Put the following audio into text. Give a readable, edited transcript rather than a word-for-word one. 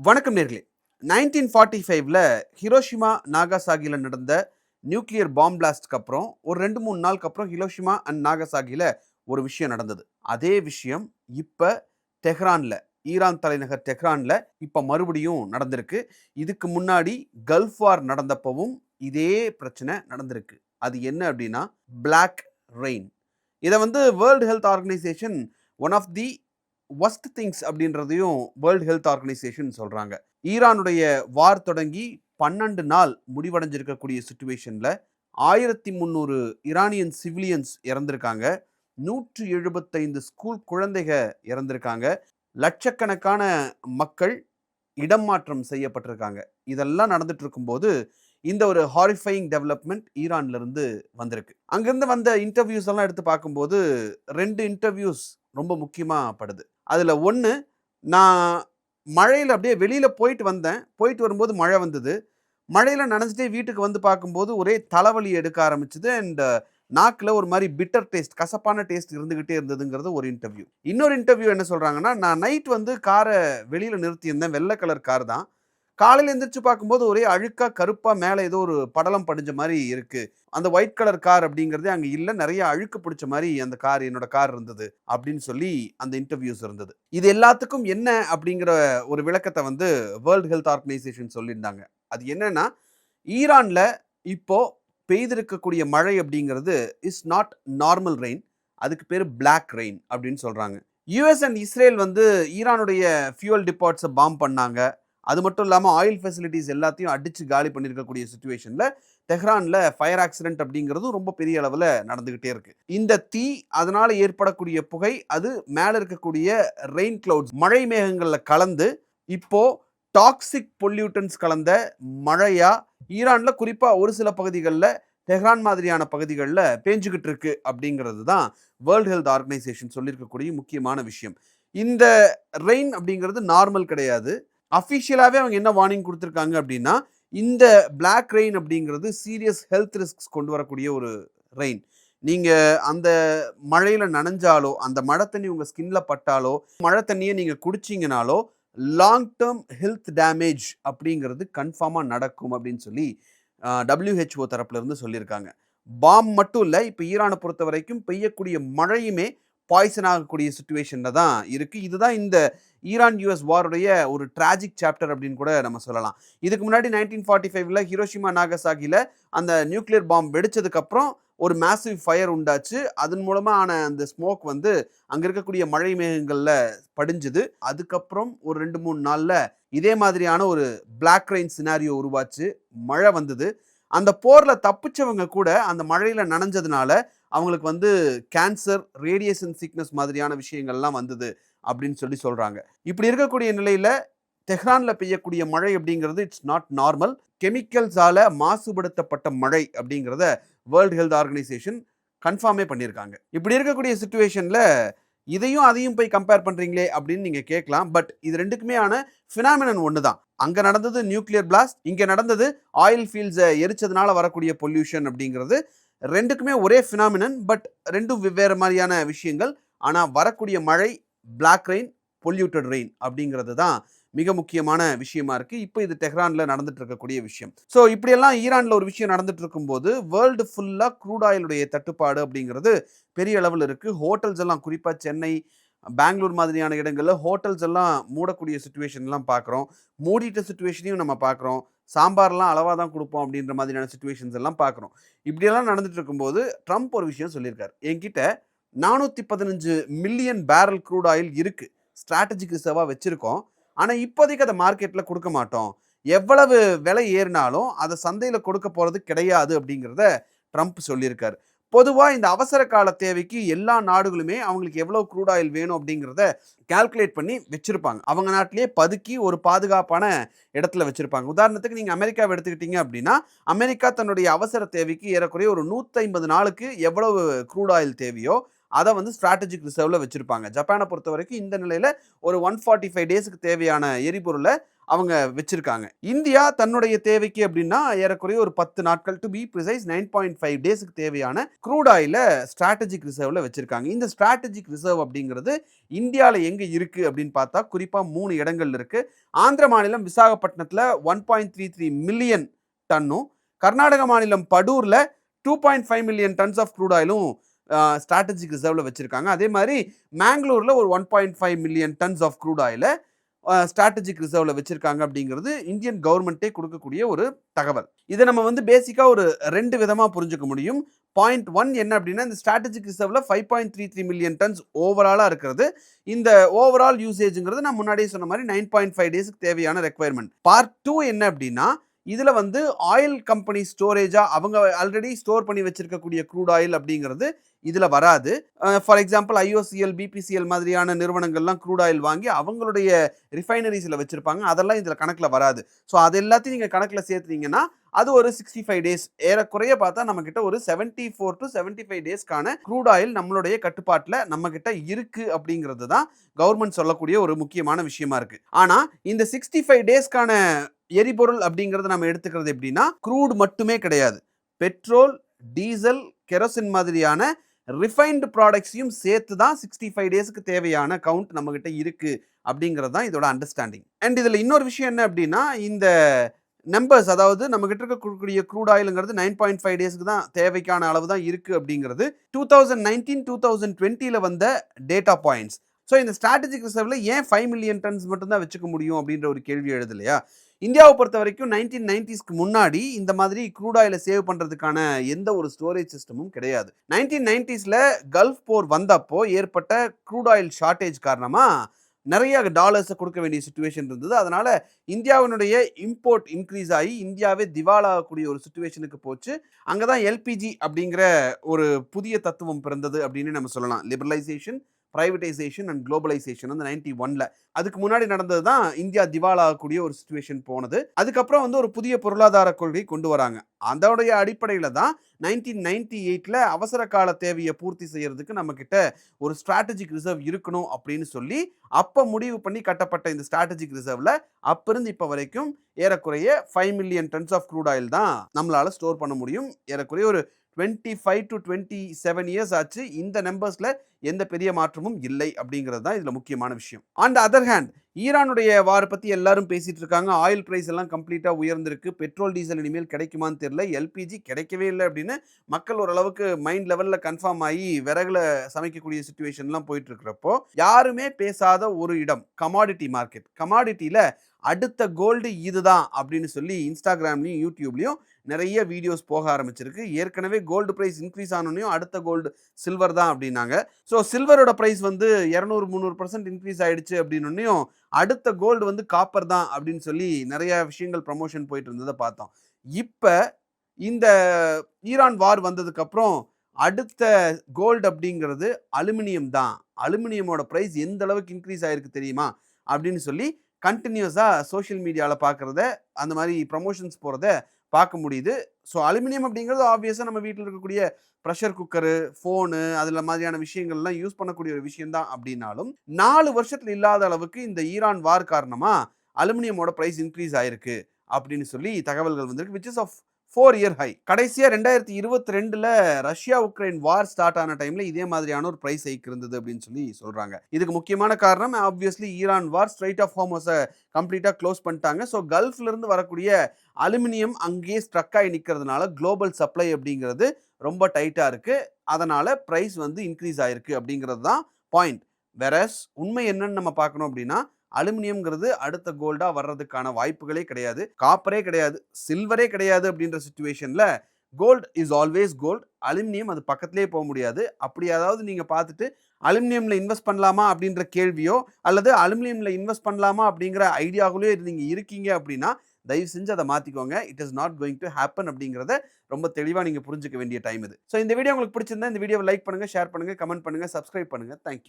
வணக்கம் நேர்களே. 1945ல ஹிரோஷிமா, நாகாசாகில நடந்த நியூக்ளியர் பாம் பிளாஸ்ட்க்கு அப்புறம் ஒரு 2, 3 நாளுக்கு அப்புறம் ஹிரோஷிமா அண்ட் நாகாசாகில ஒரு விஷயம் நடந்தது. அதே விஷயம் இப்ப தெஹ்ரான்ல, ஈரான் தலைநகர் தெஹ்ரான்ல இப்ப மறுபடியும் நடந்திருக்கு. இதுக்கு முன்னாடி கல்ஃப் வார் நடந்தப்பவும் இதே பிரச்சனை நடந்திருக்கு. அது என்ன அப்படின்னா பிளாக் ரெயின். இத world health organisation one of the worst things அப்படின்றதையும் வேர்ல்ட் ஹெல்த் ஆர்கனைசேஷன் சொல்றாங்க. ஈரானுடைய வார் தொடங்கி 12 நாள் முடிவடைஞ்சிருக்கக்கூடிய சிச்சுவேஷன்ல 1300 ஈரானியன் சிவிலியன்ஸ் இறந்திருக்காங்க. 175 ஸ்கூல் குழந்தைக இறந்திருக்காங்க. லட்சக்கணக்கான மக்கள் இடம் மாற்றம் செய்யப்பட்டிருக்காங்க. இதெல்லாம் நடந்துட்டு இருக்கும்போது இந்த ஒரு ஹாரிஃபையிங் டெவலப்மெண்ட் ஈரான்ல இருந்து வந்திருக்கு. அங்கிருந்து வந்த இன்டர்வியூஸ் எல்லாம் எடுத்து பார்க்கும்போது 2 இன்டர்வியூஸ் ரொம்ப முக்கியமா படுது. அதுல ஒண்ணு, நான் மழையில அப்படியே வெளியில போயிட்டு வந்தேன். போயிட்டு வரும்போது மழை வந்தது. மழையில நனைஞ்சிட்டே வீட்டுக்கு வந்து பார்க்கும்போது ஒரே தலைவலி எடுக்க ஆரம்பிச்சது. அண்ட் நாக்குல ஒரு மாதிரி பிட்டர் டேஸ்ட், கசப்பான டேஸ்ட் இருந்துகிட்டே இருந்ததுங்கிறது ஒரு இன்டர்வியூ. இன்னொரு இன்டர்வியூ என்ன சொல்றாங்கன்னா, நான் நைட் காரை வெளியில நிறுத்தியிருந்தேன். வெள்ளை கலர் கார் தான். காலையில எந்திரிச்சு பார்க்கும்போது ஒரே அழுக்கா கருப்பா மேலே ஏதோ ஒரு படலம் படிஞ்ச மாதிரி இருக்கு. அந்த ஒயிட் கலர் கார் அப்படிங்கிறதே அங்கே இல்லை, நிறைய அழுக்கு பிடிச்ச மாதிரி அந்த கார், என்னோட கார் இருந்தது அப்படின்னு சொல்லி அந்த இன்டர்வியூஸ் இருந்தது. இது எல்லாத்துக்கும் என்ன அப்படிங்கிற ஒரு விளக்கத்தை வேர்ல்ட் ஹெல்த் ஆர்கனைசேஷன் சொல்லியிருந்தாங்க. அது என்னன்னா, ஈரான்ல இப்போ பெய்திருக்கக்கூடிய மழை அப்படிங்கிறது இஸ் நாட் நார்மல் ரெயின். அதுக்கு பேர் பிளாக் ரெயின் அப்படின்னு சொல்றாங்க. யூஎஸ் அண்ட் இஸ்ரேல் ஈரானுடைய ஃபியூவல் டிபாட்ஸை பாம் பண்ணாங்க. அது மட்டும் இல்லாமல் ஆயில் ஃபெசிலிட்டிஸ் எல்லாத்தையும் அடித்து காலி பண்ணியிருக்கக்கூடிய சுச்சுவேஷனில் தெஹ்ரானில் ஃபயர் ஆக்சிடென்ட் அப்படிங்கிறதும் ரொம்ப பெரிய அளவில் நடந்துக்கிட்டே இருக்கு. இந்த தீ, அதனால் ஏற்படக்கூடிய புகை, அது மேலே இருக்கக்கூடிய ரெயின் கிளவுட்ஸ், மழை மேகங்களில் கலந்து இப்போ டாக்ஸிக் பொல்யூட்டன்ஸ் கலந்த மழையா ஈரானில் குறிப்பாக ஒரு சில பகுதிகளில், தெஹ்ரான் மாதிரியான பகுதிகளில் பேஞ்சுக்கிட்டு இருக்கு அப்படிங்கிறது தான் வேர்ல்ட் ஹெல்த் ஆர்கனைசேஷன் சொல்லியிருக்கக்கூடிய முக்கியமான விஷயம். இந்த ரெயின் அப்படிங்கிறது நார்மல் கிடையாது. அஃபிஷியலாகவே அவங்க என்ன வார்னிங் கொடுத்துருக்காங்க அப்படின்னா, இந்த பிளாக் ரெயின் அப்படிங்கிறது சீரியஸ் ஹெல்த் ரிஸ்க்ஸ் கொண்டு வரக்கூடிய ஒரு ரெயின். நீங்கள் அந்த மழையில் நனைஞ்சாலோ, அந்த மழை தண்ணி உங்கள் ஸ்கின்ல பட்டாலோ, மழை தண்ணியை நீங்கள் குடிச்சிங்கனாலோ லாங் டேர்ம் ஹெல்த் டேமேஜ் அப்படிங்கிறது கன்ஃபார்மாக நடக்கும் அப்படின்னு சொல்லி WHO தரப்புலேருந்து சொல்லியிருக்காங்க. பாம் மட்டும் இல்லை, இப்போ ஈரானை பொறுத்த வரைக்கும் பெய்யக்கூடிய மழையுமே பாய்சன் ஆகக்கூடிய சுச்சுவேஷனில் தான் இருக்குது. இதுதான் இந்த ஈரான் யூஎஸ் வாருடைய ஒரு டிராஜிக் சாப்டர் அப்படின்னு கூட நம்ம சொல்லலாம். இதுக்கு முன்னாடி 1945ல ஹிரோஷிமா, நாகசாகியில் அந்த நியூக்ளியர் பாம் வெடிச்சதுக்கப்புறம் ஒரு மேசிவ் ஃபயர் உண்டாச்சு. அதன் மூலமாக ஆன அந்த ஸ்மோக் அங்கே இருக்கக்கூடிய மழை மேகங்களில் படிஞ்சுது. அதுக்கப்புறம் ஒரு 2-3 நாளில் இதே மாதிரியான ஒரு பிளாக் ரெயின் சினாரியோ உருவாச்சு. மழை வந்தது. அந்த போரில் தப்பிச்சவங்க கூட அந்த மழையில் நனைஞ்சதுனால அவங்களுக்கு கேன்சர், ரேடியேஷன் சிக்னஸ் மாதிரியான விஷயங்கள்லாம் வந்தது அப்படின்னு சொல்லி சொல்கிறாங்க. இப்படி இருக்கக்கூடிய நிலையில் தெஹ்ரானில் பெய்யக்கூடிய மழை அப்படிங்கிறது இட்ஸ் நாட் நார்மல். கெமிக்கல்ஸால் மாசுபடுத்தப்பட்ட மழை அப்படிங்கிறத வேர்ல்டு ஹெல்த் ஆர்கனைசேஷன் கன்ஃபார்மே பண்ணியிருக்காங்க. இப்படி இருக்கக்கூடிய சுச்சுவேஷனில் இதையும் அதையும் போய் கம்பேர் பண்ணுறீங்களே அப்படின்னு நீங்கள் கேட்கலாம். பட் இது ரெண்டுக்குமே ஆன ஃபினாமினன் ஒன்று தான். அங்கே நடந்தது நியூக்ளியர் பிளாஸ்ட், இங்கே நடந்தது ஆயில் ஃபீல்ட்ஸை எரிச்சதுனால வரக்கூடிய பொல்யூஷன் அப்படிங்கிறது. ரெண்டுக்குமே ஒரே ஃபினாமினன், பட் ரெண்டும் வெவ்வேறு மாதிரியான விஷயங்கள். ஆனால் வரக்கூடிய மழை பிளாக் ரெயின், பொல்யூட்டட் ரெயின் அப்படிங்கிறது தான் மிக முக்கியமான விஷயமா இருக்கு. இப்போ இது தெஹ்ரான்ல நடந்துட்டு இருக்கக்கூடிய விஷயம். ஸோ இப்படியெல்லாம் ஈரான்ல ஒரு விஷயம் நடந்துட்டு இருக்கும்போது வேர்ல்டு ஃபுல்லாக க்ரூட் ஆயிலுடைய தட்டுப்பாடு அப்படிங்கிறது பெரிய அளவில் இருக்கு. ஹோட்டல்ஸ் எல்லாம், குறிப்பாக சென்னை, பெங்களூர் மாதிரியான இடங்களில் ஹோட்டல்ஸ் எல்லாம் மூடக்கூடிய சுச்சுவேஷன்லாம் பார்க்குறோம். மூடிட்ட சுச்சுவேஷனையும் நம்ம பார்க்குறோம். சாம்பார்லாம் அளவாக தான் கொடுப்போம் அப்படின்ற மாதிரியான சுச்சுவேஷன்ஸ் எல்லாம் பார்க்குறோம். இப்படியெல்லாம் நடந்துட்டு இருக்கும்போது ட்ரம்ப் ஒரு விஷயம் சொல்லியிருக்காரு. என்கிட்ட 415 மில்லியன் பேரல் க்ரூட் ஆயில் இருக்கு, ஸ்ட்ராட்டஜிக் ரிசர்வாக வச்சிருக்கோம். ஆனால் இப்போதைக்கு அதை மார்க்கெட்டில் கொடுக்க மாட்டோம். எவ்வளவு விலை ஏறினாலும் அதை சந்தையில் கொடுக்க போகிறது கிடையாது அப்படிங்கிறத ட்ரம்ப் சொல்லியிருக்காரு. பொதுவாக இந்த அவசர கால தேவைக்கு எல்லா நாடுகளுமே அவங்களுக்கு எவ்வளோ க்ரூட் ஆயில் வேணும் அப்படிங்கிறத கால்குலேட் பண்ணி வச்சுருப்பாங்க. அவங்க நாட்டிலேயே பதுக்கி ஒரு பாதுகாப்பான இடத்துல வச்சுருப்பாங்க. உதாரணத்துக்கு நீங்கள் அமெரிக்காவை எடுத்துக்கிட்டீங்க அப்படின்னா, அமெரிக்கா தன்னுடைய அவசர தேவைக்கு ஏறக்குறைய ஒரு 150 நாளுக்கு எவ்வளவு க்ரூட் ஆயில் தேவையோ அதை ஸ்ட்ராட்டஜிக் ரிசர்வ்ல வச்சுருப்பாங்க. ஜப்பானை பொறுத்த வரைக்கும் இந்த நிலையில் ஒரு 145 டேஸுக்கு தேவையான எரிபொருளை அவங்க வச்சிருக்காங்க. இந்தியா தன்னுடைய தேவைக்கு அப்படின்னா ஏறக்குறைய ஒரு 10 நாட்கள், டு பி பிரிசைஸ் 9.5 டேஸ்க்கு தேவையான க்ரூட் ஆயில ஸ்ட்ராட்டஜிக் ரிசர்வ்ல வச்சிருக்காங்க. இந்த ஸ்ட்ராட்டஜிக் ரிசர்வ் அப்படிங்கிறது இந்தியால எங்க இருக்கு அப்படின்னு பார்த்தா குறிப்பா 3 இடங்கள்ல இருக்கு. ஆந்திர மாநிலம் விசாகப்பட்டினத்துல 1.33 மில்லியன் டன்னும், கர்நாடக மாநிலம் படூர்ல 2.5 மில்லியன் டன்ஸ் ஆஃப் க்ரூட் ஆயிலும் ஸ்ட்ராட்டஜிக் ரிசர்வ்ல வச்சிருக்காங்க. அதே மாதிரி மேங்களூர்ல ஒரு 1.5 மில்லியன் டன்ஸ் ஆஃப் க்ரூட் ஆயில ஸ்ட்ராட்டஜிக் ரிசர்வ்ல வச்சிருக்காங்க அப்படிங்கிறது இந்தியன் கவர்மெண்ட்டே கொடுக்கக்கூடிய ஒரு தகவல். இதை நம்ம வந்து பேசிக்கா ஒரு 2 விதமா புரிஞ்சுக்க முடியும். பாயிண்ட் 1 என்ன அப்படின்னா, இந்த ஸ்ட்ராட்டஜிக் ரிசர்வ்ல 5.33 மில்லியன் டன்ஸ் ஓவராலா இருக்கிறது. இந்த ஓவரால் யூசேஜ்ங்கிறது நான் முன்னாடியே சொன்ன மாதிரி 9.5 டேஸ்க்கு தேவையான ரெக்வயர்மெண்ட். பார்ட் 2 என்ன அப்படின்னா, இதுல வந்து ஆயில் கம்பெனி ஸ்டோரேஜா அவங்க ஆல்ரெடி ஸ்டோர் பண்ணி வச்சிருக்கக்கூடிய க்ரூட் ஆயில் அப்படிங்கிறது இதுல வராது. ஃபார் எக்ஸாம்பிள் ஐஓசிஎல், பிபிசிஎல் மாதிரியான நிறுவனங்கள்லாம் க்ரூட் ஆயில் வாங்கி அவங்களுடைய ரிஃபைனரிஸ்ல வச்சிருப்பாங்க. அதெல்லாம் இதுல கணக்குல வராது. ஸோ அது எல்லாத்தையும் நீங்க கணக்குல சேர்த்துனீங்கன்னா அது ஒரு 65 டேஸ், ஏறக்குறைய பார்த்தா நம்ம கிட்ட ஒரு 74 to 75 டேஸ்க்கான க்ரூட் ஆயில் நம்மளுடைய கட்டுப்பாட்டுல நம்ம கிட்ட இருக்கு அப்படிங்கிறது தான் கவர்மெண்ட் சொல்லக்கூடிய ஒரு முக்கியமான விஷயமா இருக்கு. ஆனா இந்த 65 டேஸ்க்கான எரிபொருள் அப்படிங்கறத நம்ம எடுத்துக்கிறது எப்படின்னா, க்ரூட் மட்டுமே கிடையாது. பெட்ரோல், டீசல், கெரோசின் மாதிரியான ரிஃபைன்டு ப்ராடக்ட்ஸையும் சேர்த்து தான் 65 டேஸ்க்கு தேவையான கவுண்ட் நம்ம கிட்ட இருக்கு அப்படிங்கிறது தான் இதோட அண்டர்ஸ்டாண்டிங். அண்ட் இதுல இன்னொரு விஷயம் என்ன அப்படின்னா, இந்த நம்பர்ஸ், அதாவது நம்ம கிட்ட இருக்கக்கூடிய க்ரூட் ஆயிலுங்கிறது 9.5 டேஸ்க்கு தான் தேவைக்கான அளவு தான் இருக்கு அப்படிங்கிறது 2019-2020ல வந்த டேட்டா பாயிண்ட்ஸ். ஸோ இந்த ஸ்ட்ராட்டஜிக் ரிசர்வ்ல ஏன் 5 மில்லியன் டன்ஸ் மட்டும் தான் வச்சுக்க முடியும் அப்படின்ற ஒரு கேள்வி எழுது இல்லையா? இந்தியாவை பொறுத்த வரைக்கும் 1990ஸ்க்கு முன்னாடி இந்த மாதிரி க்ரூட் ஆயில சேவ் பண்றதுக்கான எந்த ஒரு ஸ்டோரேஜ் சிஸ்டமும் கிடையாது. 1990ஸ்ல கல்ஃப் போர் வந்தப்போ ஏற்பட்ட க்ரூட் ஆயில் ஷார்டேஜ் காரணமா நிறைய டாலர்ஸை கொடுக்க வேண்டிய சுச்சுவேஷன் இருந்தது. அதனால இந்தியாவினுடைய இம்போர்ட் இன்க்ரீஸ் ஆகி இந்தியாவே திவாலாகக்கூடிய ஒரு சுச்சுவேஷனுக்கு போச்சு. அங்கதான் எல்பிஜி அப்படிங்கிற ஒரு புதிய தத்துவம் பிறந்தது அப்படின்னு நம்ம சொல்லலாம். லிபரலைசேஷன், பிரைவேடைசேஷன் அண்ட் குளோபலைசேஷன் வந்து 91ல. அதுக்கு முன்னாடி நடந்தது தான் இந்தியா திவாலாகக்கூடிய ஒரு சுச்சுவேஷன் போனது. அதுக்கப்புறம் வந்து ஒரு புதிய பொருளாதார கொள்கை கொண்டு வராங்க. அதோடைய அடிப்படையில தான் 1998ல அவசர கால தேவையை பூர்த்தி செய்யறதுக்கு நம்ம கிட்ட ஒரு ஸ்ட்ராட்டஜிக் ரிசர்வ் இருக்கணும் அப்படின்னு சொல்லி அப்ப முடிவு பண்ணி கட்டப்பட்ட இந்த ஸ்ட்ராட்டஜிக் ரிசர்வ்ல அப்ப இருந்து இப்ப வரைக்கும் ஏறக்குறைய 5 million tons of crude oil தான் நம்மளால ஸ்டோர் பண்ண முடியும். ஏறக்குறைய ஒரு 25 to 27 இயர்ஸ் ஆச்சு. இந்த நம்பர்ஸ்ல எந்த பெரிய மாற்றமும் இல்லை அப்படிங்கிறது தான் இதுல முக்கியமான விஷயம். ஆன் த அதர் ஹேண்ட், ஈரானுடைய வார் பத்தி எல்லாரும் பேசிட்டு இருக்காங்க. ஆயில் பிரைஸ் எல்லாம் கம்ப்ளீட்டா உயர்ந்திருக்கு. பெட்ரோல், டீசல் இனிமேல் கிடைக்குமான்னு தெரியல. எல்பிஜி கிடைக்கவே இல்லை அப்படின்னு மக்கள் ஓரளவுக்கு மைண்ட் லெவல்ல கன்ஃபார்ம் ஆகி விறகுல சமைக்கக்கூடிய சுச்சுவேஷன்லாம் போயிட்டு இருக்கிறப்போ, யாருமே பேசாத ஒரு இடம் கமாடிட்டி மார்க்கெட். கமாடிட்டியில அடுத்த கோல்டு இதுதான் அப்படின்னு சொல்லி இன்ஸ்டாகிராம்லையும் யூடியூப்லையும் நிறைய வீடியோஸ் போக ஆரம்பிச்சிருக்கு. ஏற்கனவே கோல்டு பிரைஸ் இன்க்ரீஸ் ஆனோனையும் அடுத்த கோல்டு சில்வர் தான் அப்படின்னாங்க. ஸோ சில்வரோட பிரைஸ் வந்து 200-300% இன்க்ரீஸ் ஆயிடுச்சு அப்படின்னோனையும் அடுத்த கோல்டு வந்து காப்பர் தான் அப்படின்னு சொல்லி நிறைய விஷயங்கள் ப்ரமோஷன் போயிட்டு இருந்ததை பார்த்தோம். இப்போ இந்த ஈரான் வார் வந்ததுக்கு அப்புறம் அடுத்த கோல்டு அப்படிங்கிறது அலுமினியம் தான். அலுமினியமோட பிரைஸ் எந்த அளவுக்கு இன்க்ரீஸ் ஆயிருக்கு தெரியுமா அப்படின்னு சொல்லி கண்டினியூஸாக சோஷியல் மீடியாவில் பார்க்குறத, அந்த மாதிரி ப்ரமோஷன்ஸ் போகிறத பார்க்க முடியுது. ஸோ அலுமினியம் அப்படிங்கிறது ஆப்வியஸாக நம்ம வீட்டில் இருக்கக்கூடிய ப்ரெஷர் குக்கரு, ஃபோனு, அதில் மாதிரியான விஷயங்கள்லாம் யூஸ் பண்ணக்கூடிய ஒரு விஷயம் தான். அப்படின்னாலும் 4 வருஷத்தில் இல்லாத அளவுக்கு இந்த ஈரான் வார் காரணமாக அலுமினியமோட ப்ரைஸ் இன்க்ரீஸ் ஆயிருக்கு அப்படின்னு சொல்லி தகவல்கள் வந்திருக்கு. Which is of 4 year high. கடைசியா 2022ல ரஷ்யா உக்ரைன் வார் ஸ்டார்ட் ஆன டைம்ல இதே மாதிரியான ஒரு பிரைஸ் ஹைக் இருந்தது அப்படின்னு சொல்லி சொல்றாங்க. இதுக்கு முக்கியமான காரணம் obviously Iran war. Strait of ஹார்மஸை கம்ப்ளீட்டா க்ளோஸ் பண்ணிட்டாங்க. ஸோ கல்ஃப்ல இருந்து வரக்கூடிய அலுமினியம் அங்கேயே ஸ்ட்ரக் ஆகி நிற்கிறதுனால குளோபல் சப்ளை அப்படிங்கிறது ரொம்ப டைட்டா இருக்கு. அதனால பிரைஸ் வந்து இன்க்ரீஸ் ஆயிருக்கு அப்படிங்கிறது தான் பாயிண்ட். வெரஸ் உண்மை என்னன்னு நம்ம பார்க்கணும் அப்படின்னா, அலுமினியம்ங்கிறது அடுத்த கோல்டா வர்றதுக்கான வாய்ப்புகளே கிடையாது. காப்பரே கிடையாது, சில்வரே கிடையாது. அப்படின்ற சிச்சுவேஷன்ல gold is always gold. Aluminium அது பக்கத்திலே போக முடியாது. அப்படி ஏதாவது நீங்க பார்த்துட்டு அலுமினியம்ல இன்வெஸ்ட் பண்ணலாமா அப்படின்ற கேள்வியோ அல்லது அலுமினியம்ல இன்வெஸ்ட் பண்ணலாமா அப்படிங்கிற ஐடியாவிலே நீங்க இருக்கீங்க அப்படின்னா தயவு செஞ்சு அதை மாத்திக்கோங்க. It is not going to happen அப்படிங்கிறத ரொம்ப தெளிவா நீங்க புரிஞ்சுக்க வேண்டிய டைம் இது. ஸோ இந்த வீடியோ உங்களுக்கு பிடிச்சிருந்தா இந்த வீடியோவை லைக் பண்ணுங்க, ஷேர் பண்ணுங்க, கமெண்ட் பண்ணுங்க, சப்ஸ்கிரைப் பண்ணுங்க. தேங்க்யூ.